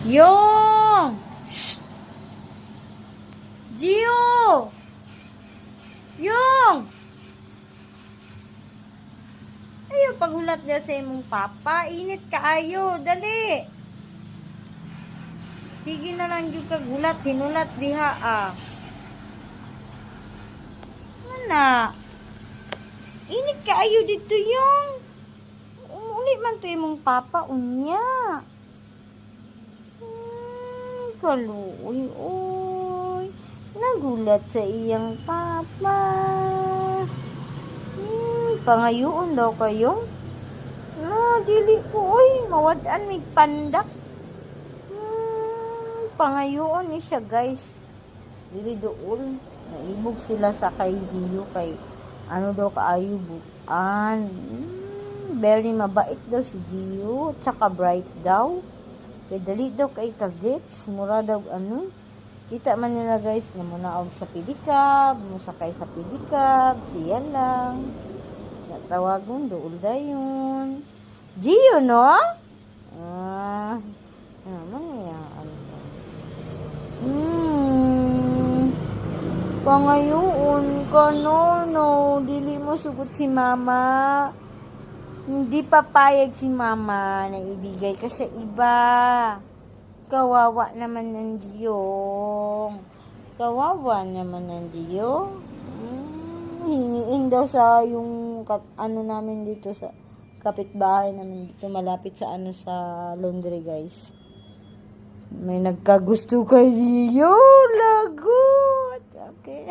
Yung! Shh! Gio! Yung! Ayaw paghulat niya sa imong papa. Init ka ayo. Dali! Sige na lang yung kagulat. Hinulat diha ah. Mana? Init ka ayo dito yung. Uli man to imong papa. Unya. Kaluoy. Uy. Nagulat sa iyang papa. Pangayoon daw kayo. Dili ko. Uy, mawadaan may pandak. Pangayoon ni siya guys. Dili doon. Naibog sila sa kay Gio kay ano daw kaayo bukan. Very mabait daw si Gio. Tsaka bright daw. Kaya dali daw kay kagets. Mura daw ano. Kita man nila guys na munaog sa pedicab. Musakay sa pedicab. Siya lang. Natawagon doon dayon. Gio no? Naman niya. Pangayoon ka no. Dili mo sugot si mama. Hindi papayag si mama na ibigay ka sa iba. Kawawa naman ng Gio. Kawawa naman ng Gio. Hingiin daw sa yung ano namin dito sa kapitbahay namin dito malapit sa ano sa laundry guys. May nagkagusto kay Gio. Lagot. Okay.